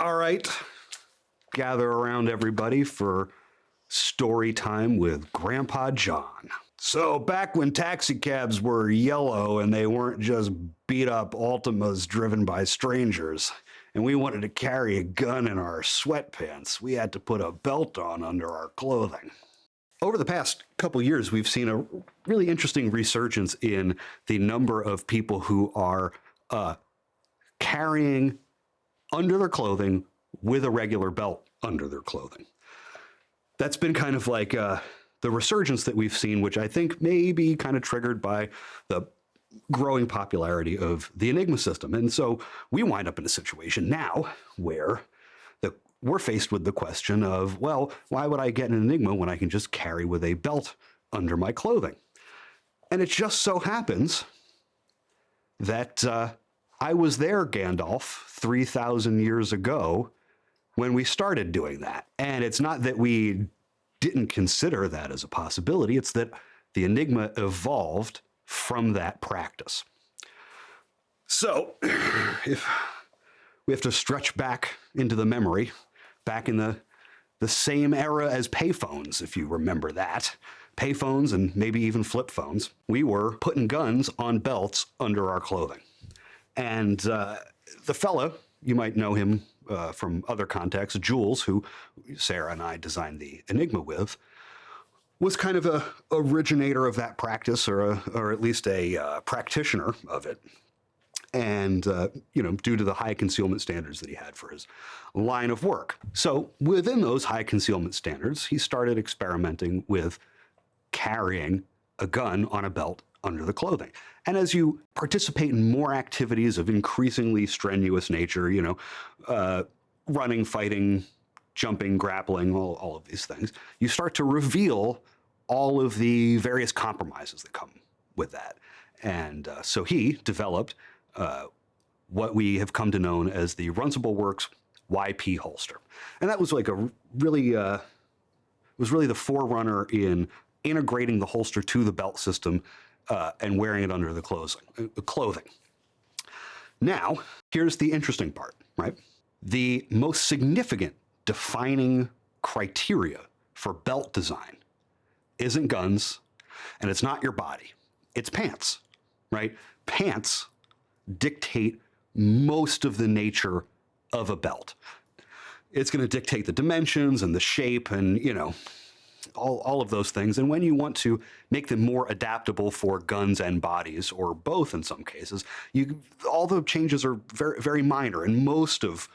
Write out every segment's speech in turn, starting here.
All right, gather around everybody for story time with Grandpa John. So back when taxi cabs were yellow and they weren't just beat up Altimas driven by strangers, and we wanted to carry a gun in our sweatpants, we had to put a belt on under our clothing. Over the past couple years, we've seen a really interesting resurgence in the number of people who are carrying under their clothing with a regular belt under their clothing. That's been kind of like the resurgence that we've seen, which I think may be kind of triggered by the growing popularity of the Enigma system. And so we wind up in a situation now where we're faced with the question of, well, why would I get an Enigma when I can just carry with a belt under my clothing? And it just so happens that I was there, Gandalf, 3,000 years ago when we started doing that. And it's not that we didn't consider that as a possibility, it's that the Enigma evolved from that practice. So if we have to stretch back into the memory, back in the same era as payphones, if you remember that. Payphones and maybe even flip phones, we were putting guns on belts under our clothing. And the fella, you might know him from other contexts, Jules, who Sarah and I designed the Enigma with, was kind of a originator of that practice, or at least a practitioner of it. And, due to the high concealment standards that he had for his line of work. So within those high concealment standards, he started experimenting with carrying a gun on a belt under the clothing. And as you participate in more activities of increasingly strenuous nature, running, fighting, jumping, grappling, all of these things, you start to reveal all of the various compromises that come with that. And so he developed what we have come to know as the Runcible Works PHLster. And that was like was really the forerunner in integrating the holster to the belt system and wearing it under the clothing. Now, here's the interesting part, right? The most significant defining criteria for belt design isn't guns, and it's not your body. It's pants, right? Pants dictate most of the nature of a belt. It's going to dictate the dimensions and the shape and, all of those things. And when you want to make them more adaptable for guns and bodies, or both in some cases, all the changes are very, very minor. And most of,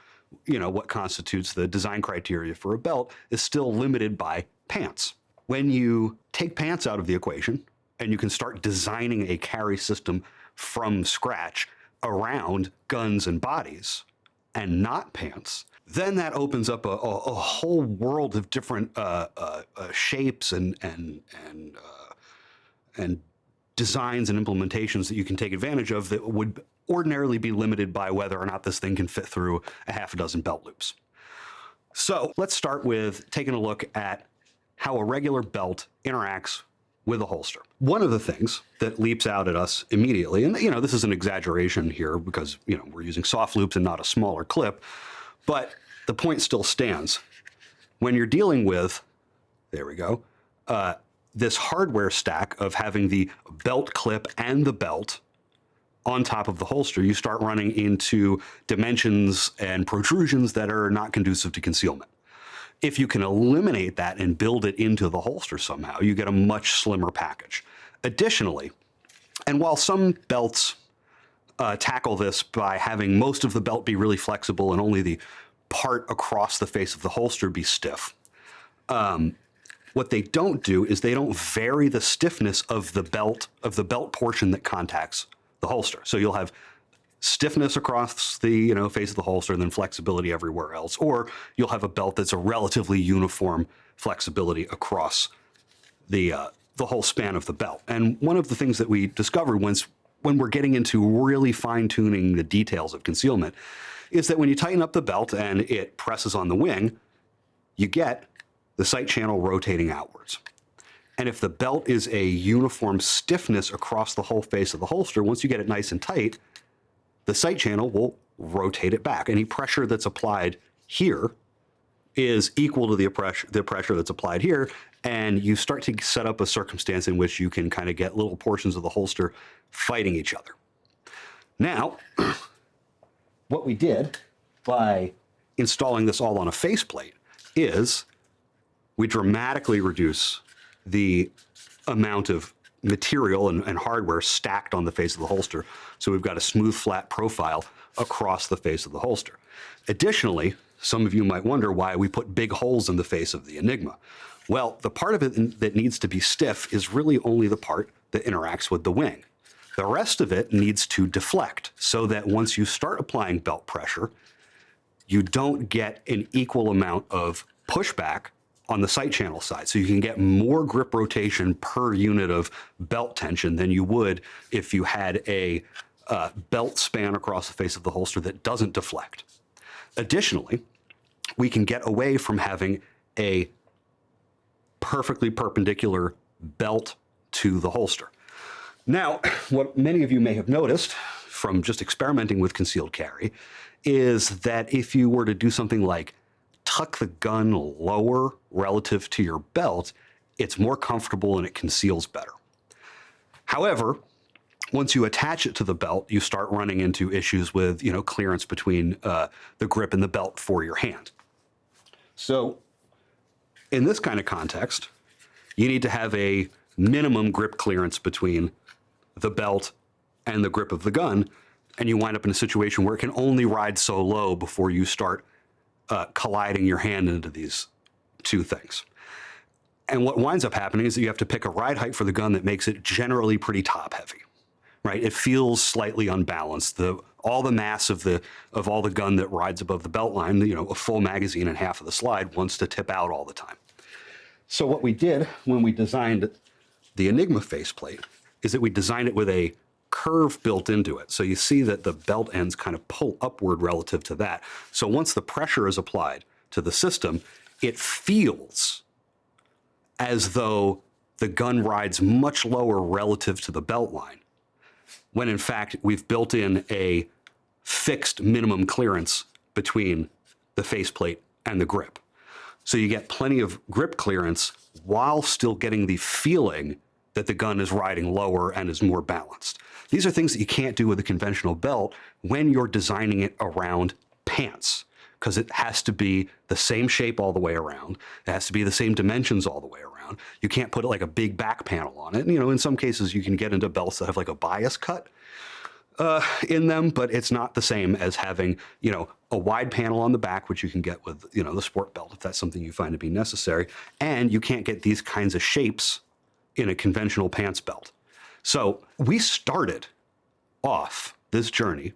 what constitutes the design criteria for a belt is still limited by pants. When you take pants out of the equation and you can start designing a carry system from scratch around guns and bodies and not pants, then that opens up a whole world of different shapes and designs and implementations that you can take advantage of that would ordinarily be limited by whether or not this thing can fit through a half a dozen belt loops. So let's start with taking a look at how a regular belt interacts with a holster. One of the things that leaps out at us immediately, and this is an exaggeration here because we're using soft loops and not a smaller clip, but the point still stands. When you're dealing with, there we go, this hardware stack of having the belt clip and the belt on top of the holster, you start running into dimensions and protrusions that are not conducive to concealment. If you can eliminate that and build it into the holster somehow, you get a much slimmer package. Additionally, and while some belts tackle this by having most of the belt be really flexible and only the part across the face of the holster be stiff, what they don't do is they don't vary the stiffness of the belt portion that contacts the holster. So you'll have stiffness across the face of the holster and then flexibility everywhere else, or you'll have a belt that's a relatively uniform flexibility across the whole span of the belt. And one of the things that we discovered when we're getting into really fine-tuning the details of concealment is that when you tighten up the belt and it presses on the wing, you get the sight channel rotating outwards. And if the belt is a uniform stiffness across the whole face of the holster, once you get it nice and tight, the sight channel will rotate it back. Any pressure that's applied here is equal to the pressure that's applied here, and you start to set up a circumstance in which you can kind of get little portions of the holster fighting each other. Now, what we did by installing this all on a faceplate is we dramatically reduce the amount of material and hardware stacked on the face of the holster. So we've got a smooth, flat profile across the face of the holster. Additionally, some of you might wonder why we put big holes in the face of the Enigma. Well, the part of it that needs to be stiff is really only the part that interacts with the wing. The rest of it needs to deflect so that once you start applying belt pressure, you don't get an equal amount of pushback on the side channel side. So you can get more grip rotation per unit of belt tension than you would if you had a belt span across the face of the holster that doesn't deflect. Additionally, we can get away from having a perfectly perpendicular belt to the holster. Now, what many of you may have noticed from just experimenting with concealed carry is that if you were to do something like tuck the gun lower relative to your belt, it's more comfortable and it conceals better. However, once you attach it to the belt, you start running into issues with, clearance between the grip and the belt for your hand. So in this kind of context, you need to have a minimum grip clearance between the belt and the grip of the gun, and you wind up in a situation where it can only ride so low before you start colliding your hand into these two things. And what winds up happening is that you have to pick a ride height for the gun that makes it generally pretty top heavy, right? It feels slightly unbalanced. All the mass of all the gun that rides above the belt line, a full magazine and half of the slide wants to tip out all the time. So what we did when we designed the Enigma faceplate is that we designed it with a curve built into it. So you see that the belt ends kind of pull upward relative to that. So once the pressure is applied to the system, it feels as though the gun rides much lower relative to the belt line, when in fact we've built in a fixed minimum clearance between the faceplate and the grip. So you get plenty of grip clearance while still getting the feeling that the gun is riding lower and is more balanced. These are things that you can't do with a conventional belt when you're designing it around pants, because it has to be the same shape all the way around. It has to be the same dimensions all the way around. You can't put like a big back panel on it. In some cases you can get into belts that have like a bias cut in them, but it's not the same as having, a wide panel on the back, which you can get with, the sport belt, if that's something you find to be necessary. And you can't get these kinds of shapes in a conventional pants belt. So we started off this journey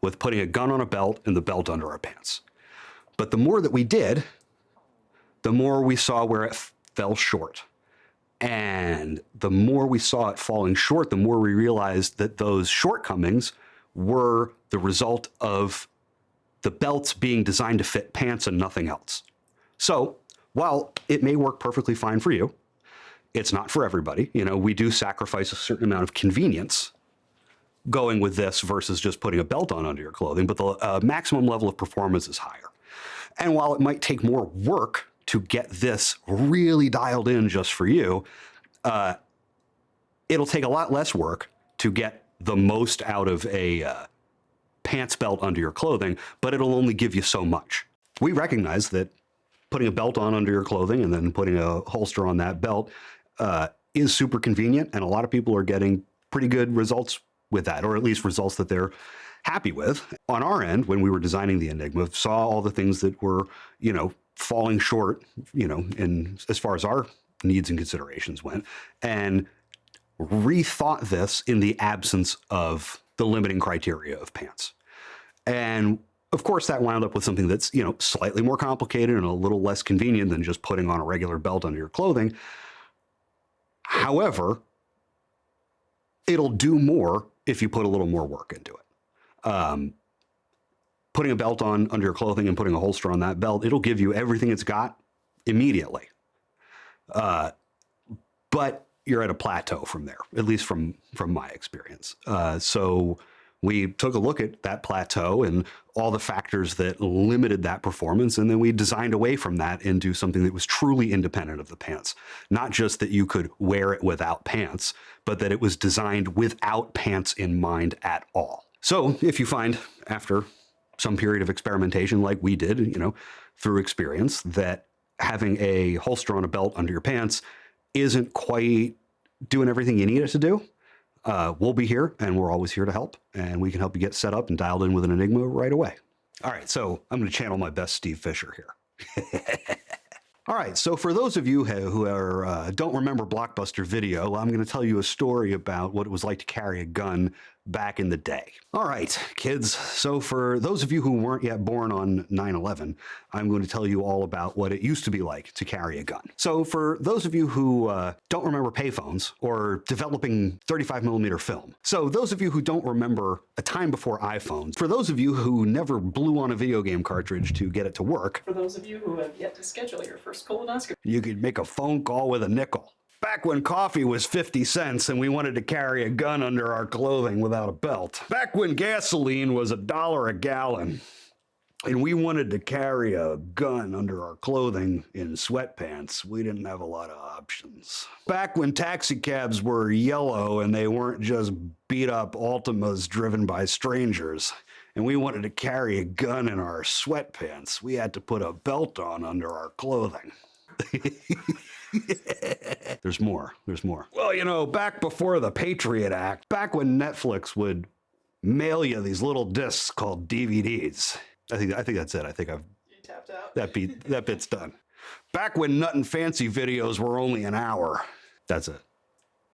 with putting a gun on a belt and the belt under our pants. But the more that we did, the more we saw where it fell short. And the more we saw it falling short, the more we realized that those shortcomings were the result of the belts being designed to fit pants and nothing else. So while it may work perfectly fine for you, it's not for everybody. We do sacrifice a certain amount of convenience going with this versus just putting a belt on under your clothing, but the maximum level of performance is higher. And while it might take more work to get this really dialed in just for you, it'll take a lot less work to get the most out of a pants belt under your clothing, but it'll only give you so much. We recognize that putting a belt on under your clothing and then putting a holster on that belt is super convenient, and a lot of people are getting pretty good results with that, or at least results that they're happy with. On our end, when we were designing the Enigma, saw all the things that were, falling short, in as far as our needs and considerations went, and rethought this in the absence of the limiting criteria of pants. And of course, that wound up with something that's, slightly more complicated and a little less convenient than just putting on a regular belt under your clothing. However, it'll do more if you put a little more work into it. Putting a belt on under your clothing and putting a holster on that belt, it'll give you everything it's got immediately. But you're at a plateau from there, at least from my experience. So We took a look at that plateau and all the factors that limited that performance, and then we designed away from that into something that was truly independent of the pants. Not just that you could wear it without pants, but that it was designed without pants in mind at all. So if you find, after some period of experimentation like we did, through experience, that having a holster on a belt under your pants isn't quite doing everything you need it to do, we'll be here, and we're always here to help, and we can help you get set up and dialed in with an Enigma right away. All right, so I'm going to channel my best Steve Fisher here. All right, so for those of you who don't remember Blockbuster Video, I'm going to tell you a story about what it was like to carry a gun back in the day. All right, kids, so for those of you who weren't yet born on 9/11, I'm going to tell you all about what it used to be like to carry a gun. So for those of you who don't remember payphones or developing 35mm film, so those of you who don't remember a time before iPhones, for those of you who never blew on a video game cartridge to get it to work, for those of you who have yet to schedule your first colonoscopy, you could make a phone call with a nickel. Back when coffee was 50 cents and we wanted to carry a gun under our clothing without a belt. Back when gasoline was $1 a gallon and we wanted to carry a gun under our clothing in sweatpants, we didn't have a lot of options. Back when taxi cabs were yellow and they weren't just beat up Altimas driven by strangers, and we wanted to carry a gun in our sweatpants, we had to put a belt on under our clothing. There's more. Well, back before the Patriot Act, back when Netflix would mail you these little discs called DVDs. I think that's it. I think you tapped out. That bit's done. Back when Nut and Fancy videos were only an hour. That's it.